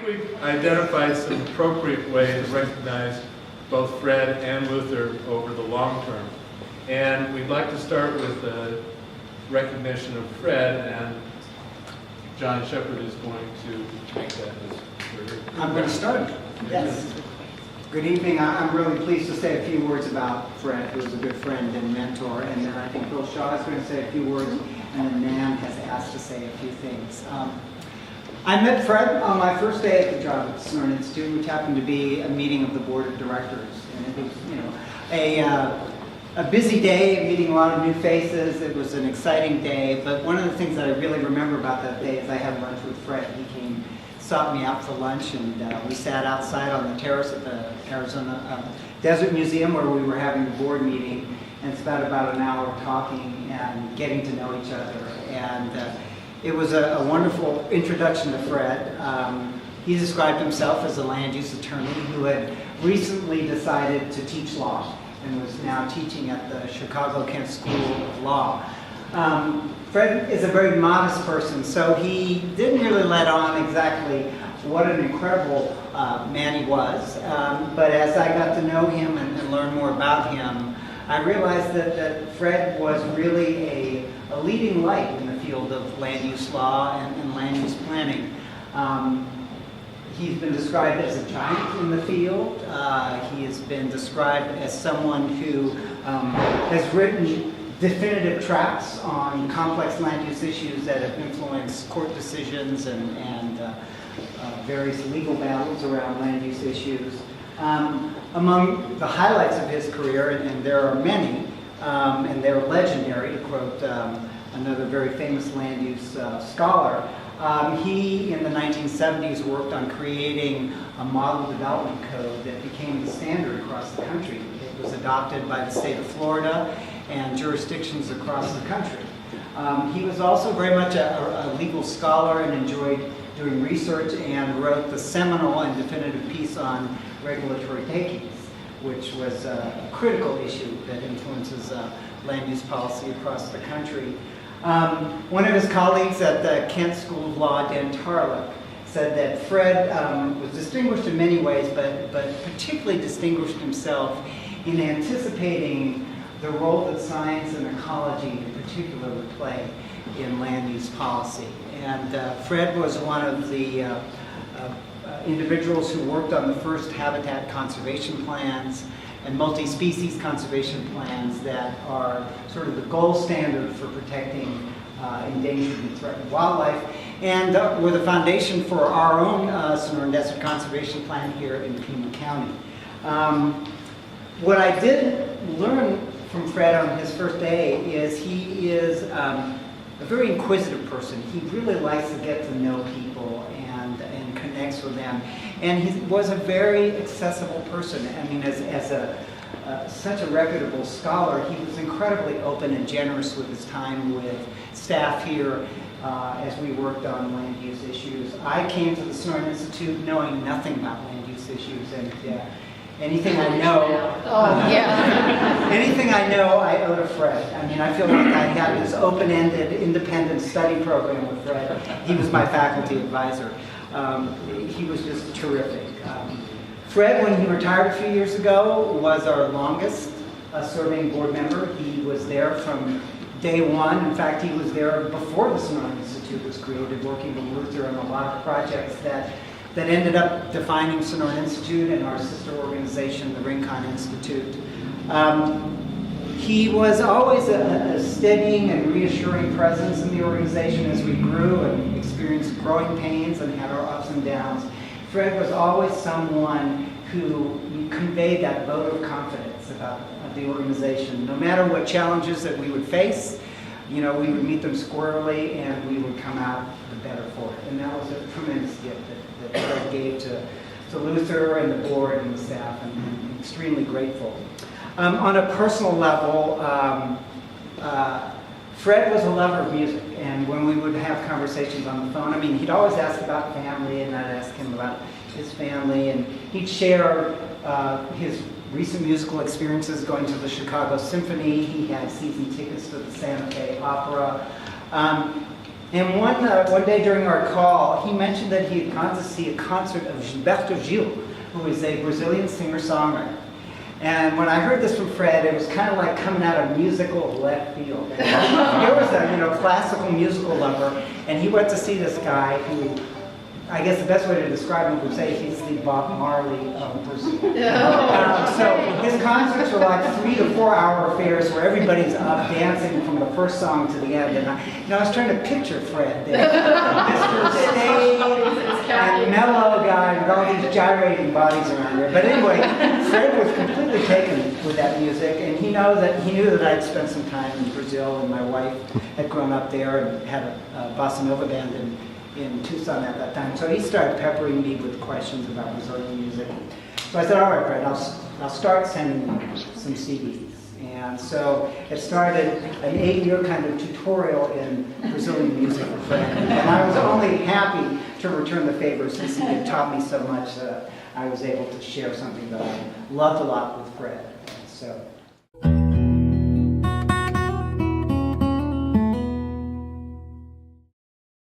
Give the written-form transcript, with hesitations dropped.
we've identified some appropriate ways to recognize both Fred and Luther over the long term. And we'd like to start with the recognition of Fred, and John Shepard is going to make that his career. I'm going to start. Yes. Good evening. I'm really pleased to say a few words about Fred, who is a good friend and mentor, and then I think Bill Shaw is going to say a few words, and then Nan has asked to say a few things. I met Fred on my first day at the job at the Sonoran Institute, which happened to be a meeting of the board of directors, and it was, a busy day, meeting a lot of new faces. It was an exciting day, but one of the things that I really remember about that day is I had lunch with Fred. He came, sought me out for lunch, and we sat outside on the terrace at the Arizona Desert Museum where we were having the board meeting, and spent about an hour talking and getting to know each other. And it was a wonderful introduction to Fred. He described himself as a land use attorney who had recently decided to teach law and was now teaching at the Chicago Kent School of Law. Fred is a very modest person, so he didn't really let on exactly what an incredible man he was. But as I got to know him and learn more about him, I realized that Fred was really a leading light in the field of land use law and land use planning. He's been described as a giant in the field. He has been described as someone who has written definitive tracts on complex land use issues that have influenced court decisions and various legal battles around land use issues. Among the highlights of his career, and there are many, and they're legendary, to quote another very famous land use scholar, he, in the 1970s, worked on creating a model development code that became the standard across the country. It was adopted by the state of Florida and jurisdictions across the country. He was also very much a legal scholar and enjoyed doing research, and wrote the seminal and definitive piece on regulatory takings, which was a critical issue that influences land use policy across the country. One of his colleagues at the Kent School of Law, Dan Tarlick, said that Fred was distinguished in many ways, but particularly distinguished himself in anticipating the role that science and ecology in particular would play in land use policy. And Fred was one of the individuals who worked on the first habitat conservation plans and multi-species conservation plans that are sort of the gold standard for protecting endangered and threatened wildlife, and were the foundation for our own Sonoran Desert Conservation Plan here in Pima County. What I did learn from Fred on his first day is he is a very inquisitive person. He really likes to get to know people and connects with them. And he was a very accessible person. I mean, as such a reputable scholar, he was incredibly open and generous with his time with staff here as we worked on land use issues. I came to the Sonoran Institute knowing nothing about land use issues, and anything I know, anything I know, I owe to Fred. I mean, I feel like I had this open-ended, independent study program with Fred. He was my faculty advisor. He was just terrific. Fred, when he retired a few years ago, was our longest serving board member. He was there from day one. In fact, he was there before the Sonoran Institute was created, working with Luther on a lot of projects that ended up defining Sonoran Institute and our sister organization, the Rincon Institute. He was always a steadying and reassuring presence in the organization as we grew and experienced growing pains and had our ups and downs. Fred was always someone who conveyed that vote of confidence about the organization. No matter what challenges that we would face, we would meet them squarely and we would come out the better for it. And that was a tremendous gift that Fred gave to Luther and the board and the staff, and I'm extremely grateful. On a personal level, Fred was a lover of music, and when we would have conversations on the phone, I mean, he'd always ask about family, and I'd ask him about his family, and he'd share his recent musical experiences going to the Chicago Symphony. He had season tickets to the Santa Fe Opera. And one day during our call, he mentioned that he had gone to see a concert of Gilberto Gil, who is a Brazilian singer-songwriter. And when I heard this from Fred, it was kind of like coming out of musical left field. Here was a classical musical lover, and he went to see this guy who, I guess the best way to describe him would say he's the Bob Marley of Brazil. So his concerts were like 3 to 4 hour affairs where everybody's up dancing from the first song to the end. And I was trying to picture Fred there, Mr. Staid and mellow guy with all these gyrating bodies around there. But anyway, Fred was completely taken with that music, and he knew that I'd spent some time in Brazil, and my wife had grown up there and had a bossa nova band in Tucson at that time. So he started peppering me with questions about Brazilian music. So I said, all right, Fred, I'll start sending you some CDs. And so it started an 8-year kind of tutorial in Brazilian music for Fred. And I was only happy to return the favor since he had taught me so much that I was able to share something that I loved a lot with Fred. So